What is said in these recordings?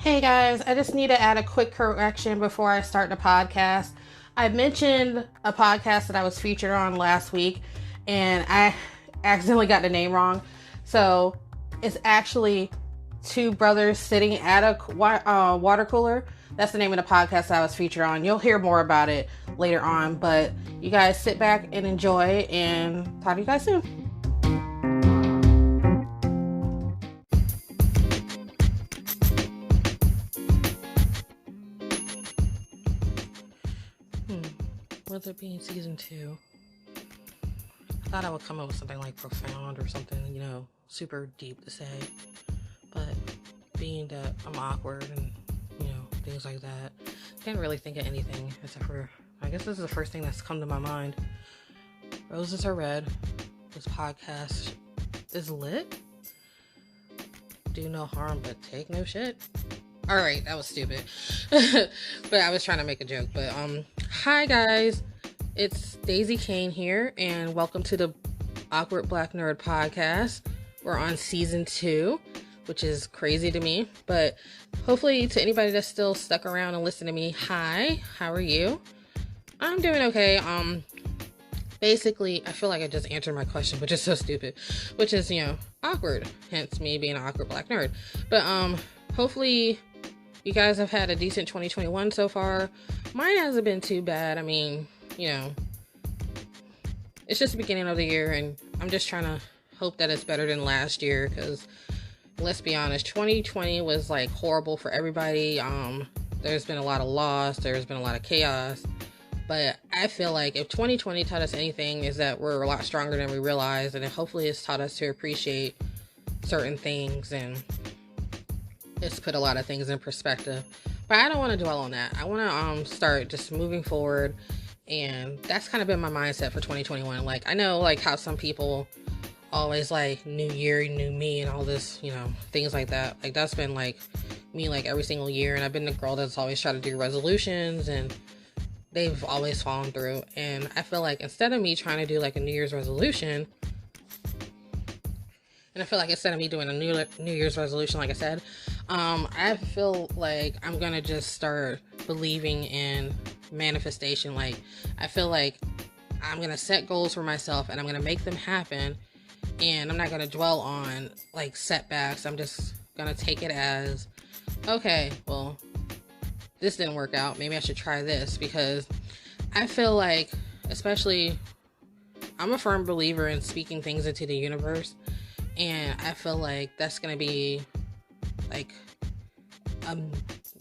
Hey guys, I just need to add a quick correction before I start the podcast. I mentioned a podcast that I was featured on last week and I accidentally got the name wrong. So it's actually two brothers sitting at a water cooler. That's the name of the podcast I was featured on. You'll hear more about it later on, but you guys sit back and enjoy, and talk to you guys soon. With it being season 2, I thought I would come up with something like profound or something, super deep to say. But being that I'm awkward and, things like that, can't really think of anything except for, I guess this is the first thing that's come to my mind. Roses are red. This podcast is lit. Do no harm, but take no shit. Alright, that was stupid. But I was trying to make a joke. But, hi guys. It's Daisy Kane here, and welcome to the Awkward Black Nerd podcast. We're on season 2, which is crazy to me. But hopefully to anybody that's still stuck around and listening to me, hi, how are you? I'm doing okay. Basically, I feel like I just answered my question, which is so stupid. Which is, awkward. Hence me being an awkward black nerd. But, hopefully you guys have had a decent 2021 so far. Mine hasn't been too bad. I mean, it's just the beginning of the year, and I'm just trying to hope that it's better than last year, because let's be honest, 2020 was like horrible for everybody. There's been a lot of loss, there's been a lot of chaos, but I feel like if 2020 taught us anything, is that we're a lot stronger than we realize, and hopefully it's taught us to appreciate certain things, and it's put a lot of things in perspective. But I don't want to dwell on that. I want to start just moving forward, and that's kind of been my mindset for 2021. Like, I know like how some people always like new year, new me, and all this, things like that. Like, that's been like me like every single year, and I've been the girl that's always tried to do resolutions, and they've always fallen through. And I feel like instead of me trying to do like a New Year's resolution, and I feel like instead of me doing a New Year's resolution, like I said, I feel like I'm going to just start believing in manifestation. Like, I feel like I'm going to set goals for myself, and I'm going to make them happen. And I'm not going to dwell on like setbacks. I'm just going to take it as, okay, well, this didn't work out. Maybe I should try this, because I feel like, especially, I'm a firm believer in speaking things into the universe. And I feel like that's going to be like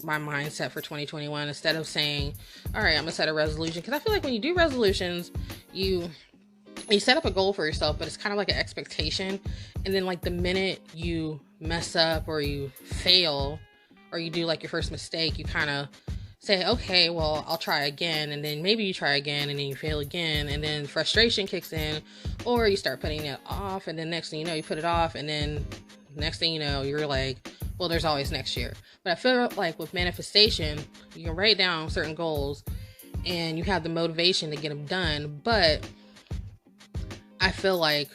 my mindset for 2021, instead of saying, all right, I'm gonna set a resolution. Because I feel like when you do resolutions, you set up a goal for yourself, but it's kind of like an expectation. And then like the minute you mess up or you fail or you do like your first mistake, you kind of say, okay, well, I'll try again. And then maybe you try again, and then you fail again, and then frustration kicks in, or you start putting it off, and then next thing you know, you put it off, and then next thing you know, you're like, well, there's always next year. But I feel like with manifestation, you can write down certain goals and you have the motivation to get them done. But I feel like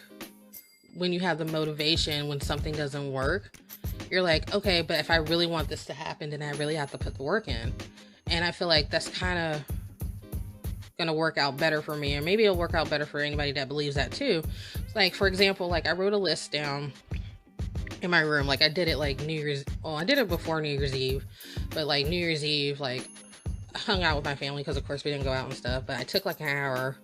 when you have the motivation, when something doesn't work, you're like, okay, but if I really want this to happen, then I really have to put the work in. And I feel like that's kind of going to work out better for me, or maybe it'll work out better for anybody that believes that too. Like, for example, like I wrote a list down in my room. Like, I did it like I did it before New Year's Eve, but like New Year's Eve, like I hung out with my family, because of course we didn't go out and stuff, but I took like an hour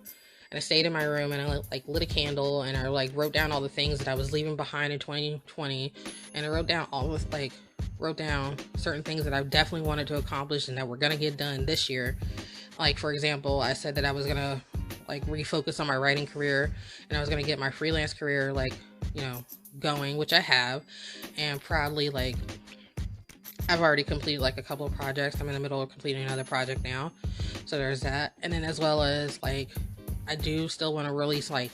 and I stayed in my room, and I like lit a candle, and I like wrote down all the things that I was leaving behind in 2020, and I wrote down certain things that I definitely wanted to accomplish and that were gonna get done this year. Like, for example, I said that I was gonna like refocus on my writing career, and I was gonna get my freelance career like, going, which I have, and proudly, like, I've already completed like a couple of projects. I'm in the middle of completing another project now, so there's that. And then as well as like, I do still want to release like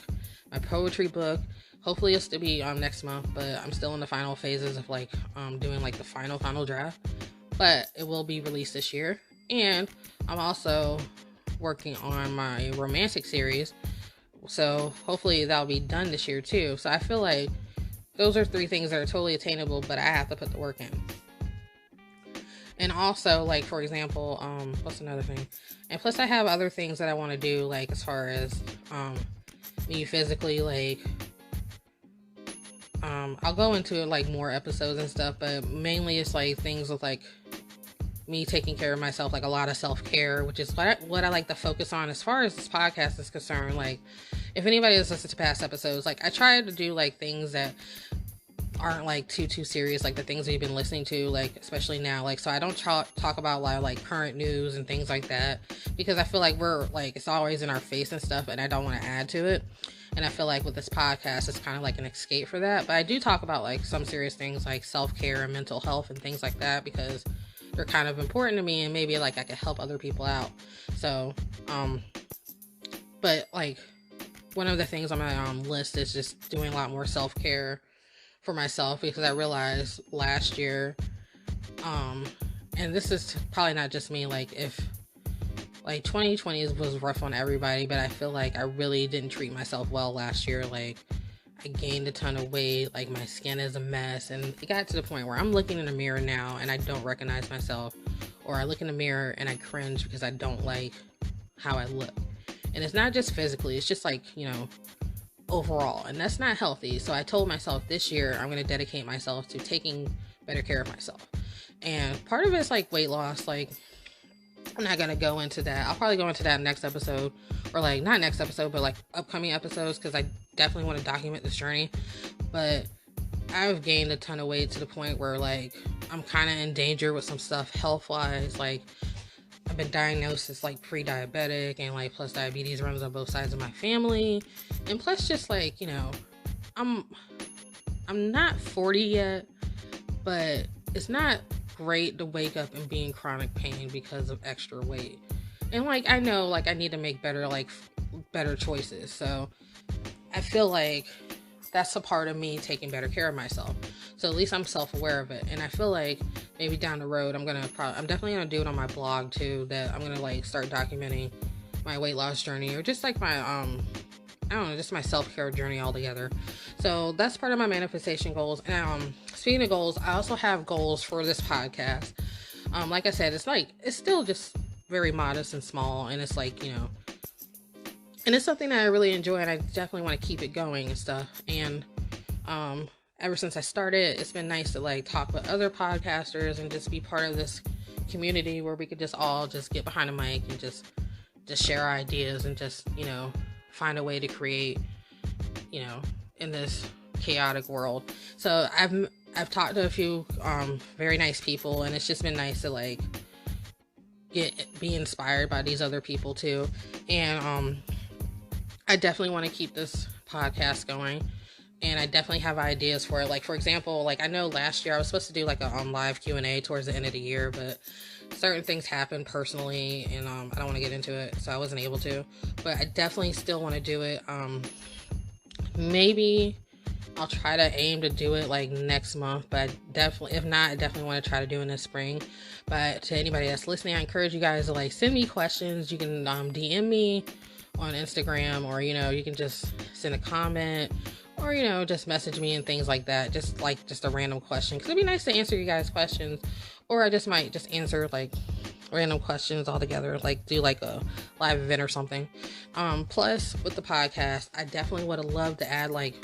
my poetry book. Hopefully it'll still be next month, but I'm still in the final phases of like doing like the final draft, but it will be released this year. And I'm also working on my romantic series, so hopefully that'll be done this year too. So I feel like those are 3 things that are totally attainable, but I have to put the work in. And also, like, for example, what's another thing? And plus I have other things that I want to do, like, as far as me physically, like, I'll go into like more episodes and stuff, but mainly it's like things with like me taking care of myself, like a lot of self-care, which is what I like to focus on as far as this podcast is concerned. Like, if anybody has listened to past episodes, like, I try to do like things that aren't like too serious, like the things we've been listening to, like, especially now, like, so I don't talk about like current news and things like that, because I feel like we're like, it's always in our face and stuff, and I don't want to add to it. And I feel like with this podcast, it's kind of like an escape for that. But I do talk about like some serious things like self-care and mental health and things like that, because they're kind of important to me, and maybe like I could help other people out. So, but like one of the things on my list is just doing a lot more self-care for myself, because I realized last year, and this is probably not just me, like, if like 2020 was rough on everybody, but I feel like I really didn't treat myself well last year. Like, I gained a ton of weight, like my skin is a mess, and it got to the point where I'm looking in the mirror now and I don't recognize myself, or I look in the mirror and I cringe because I don't like how I look. And it's not just physically, it's just like, you know, overall, and that's not healthy. So I told myself this year I'm going to dedicate myself to taking better care of myself. And part of it's like weight loss. Like, I'm not going to go into that. I'll probably go into that next episode, or like not next episode, but like upcoming episodes, because I definitely want to document this journey. But I've gained a ton of weight to the point where like I'm kind of in danger with some stuff health wise. Like, I've been diagnosed as like pre-diabetic, and like plus diabetes runs on both sides of my family, and plus just like, you know, I'm not 40 yet, but it's not great to wake up and be in chronic pain because of extra weight. And like, I know like I need to make better choices. So I feel like that's a part of me taking better care of myself. So at least I'm self-aware of it. And I feel like maybe down the road, I'm definitely gonna do it on my blog too, that I'm gonna like start documenting my weight loss journey, or just like my I don't know, just my self-care journey altogether. So that's part of my manifestation goals. And speaking of goals, I also have goals for this podcast. Like I said, it's still just very modest and small, and it's like, you know, and it's something that I really enjoy, and I definitely want to keep it going and stuff. And ever since I started, it's been nice to like talk with other podcasters and just be part of this community where we could just all just get behind a mic and just share our ideas and just, you know, find a way to create, you know, in this chaotic world. So I've talked to a few very nice people, and it's just been nice to like be inspired by these other people too. And I definitely want to keep this podcast going, and I definitely have ideas for it. Like, for example, like I know last year I was supposed to do like a live Q&A towards the end of the year, but certain things happened personally, and I don't want to get into it, so I wasn't able to. But I definitely still want to do it. Maybe I'll try to aim to do it like next month, but if not, I definitely want to try to do it in the spring. But to anybody that's listening, I encourage you guys to like send me questions. You can DM me on Instagram, or, you know, you can just send a comment, or, you know, just message me and things like that. Just a random question, because it'd be nice to answer you guys' questions. Or I just might just answer like random questions altogether, like do like a live event or something. Plus with the podcast, I definitely would have loved to add like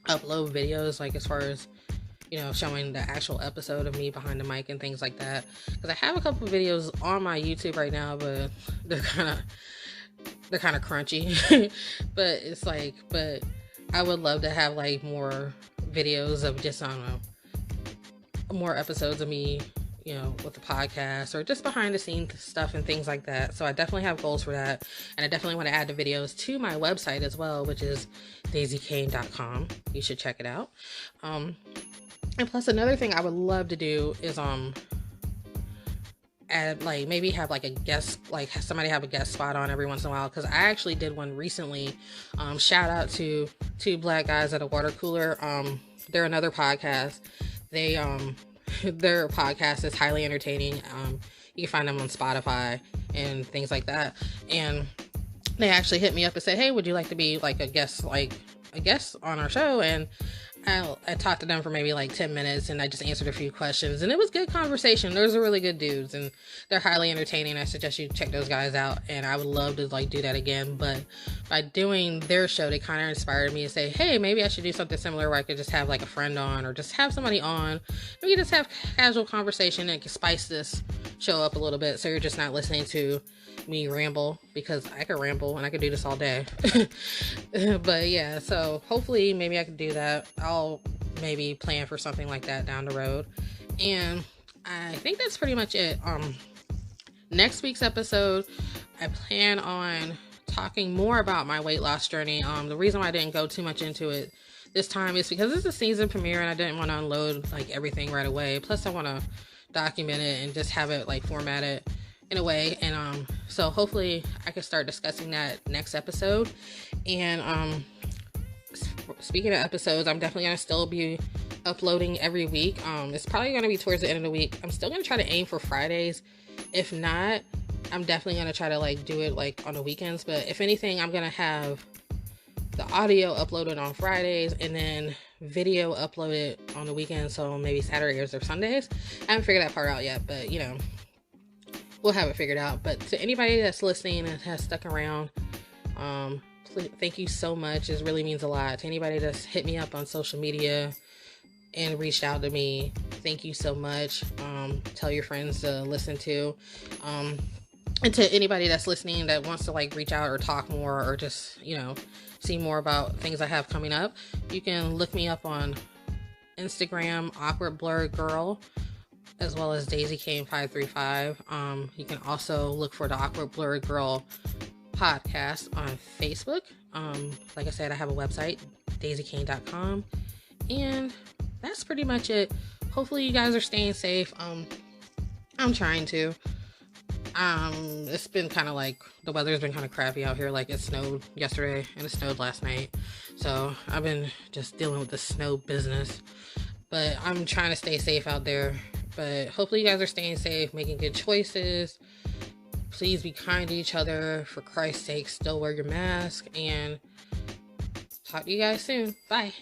upload videos, like as far as, you know, showing the actual episode of me behind the mic and things like that. Because I have a couple of videos on my YouTube right now, but they're kind of crunchy. but I would love to have like more videos of just, I don't know, more episodes of me, you know, with the podcast, or just behind the scenes stuff and things like that. So I definitely have goals for that, and I definitely want to add the videos to my website as well, which is daisykane.com. You should check it out. And plus, another thing I would love to do is add, like, maybe have like a guest, like somebody have a guest spot on every once in a while, because I actually did one recently. Shout out to two black guys at a water cooler. They're another podcast. They their podcast is highly entertaining. You can find them on Spotify and things like that. And they actually hit me up and said, "Hey, would you like to be like a guest on our show?" And I talked to them for maybe like 10 minutes and I just answered a few questions, and it was good conversation. Those are really good dudes and they're highly entertaining. I suggest you check those guys out, and I would love to like do that again. But by doing their show, they kind of inspired me to say, hey, maybe I should do something similar where I could just have like a friend on, or just have somebody on. We just have casual conversation and can spice this show up a little bit, so you're just not listening to me ramble, because I could ramble and I could do this all day. But yeah, so hopefully maybe I could do that. I'll maybe plan for something like that down the road. And I think that's pretty much it. Next week's episode, I plan on talking more about my weight loss journey. The reason why I didn't go too much into it this time is because it's a season premiere and I didn't want to unload like everything right away. Plus I want to document it and just have it like formatted in a way. And so hopefully I can start discussing that next episode. And speaking of episodes, I'm definitely gonna still be uploading every week. It's probably gonna be towards the end of the week. I'm still gonna try to aim for Fridays. If not, I'm definitely gonna try to like do it like on the weekends. But if anything, I'm gonna have the audio uploaded on Fridays and then video uploaded on the weekends, so maybe Saturdays or Sundays. I haven't figured that part out yet, but you know, we'll have it figured out. But to anybody that's listening and has stuck around, please, thank you so much. It really means a lot. To anybody that's hit me up on social media and reached out to me, thank you so much. Tell your friends to listen to. And to anybody that's listening that wants to like reach out or talk more, or just, you know, see more about things I have coming up, you can look me up on Instagram, Awkward Blerd Girl, as well as Daisy Kane 535. You can also look for the Awkward Blerd Girl podcast on Facebook. Like I said, I have a website, daisykane.com, and that's pretty much it. Hopefully you guys are staying safe. I'm trying to. It's been kind of like, the weather's been kind of crappy out here. Like it snowed yesterday and it snowed last night, so I've been just dealing with the snow business, but I'm trying to stay safe out there. But hopefully you guys are staying safe, making good choices. Please be kind to each other. For Christ's sake, still wear your mask, and talk to you guys soon. Bye.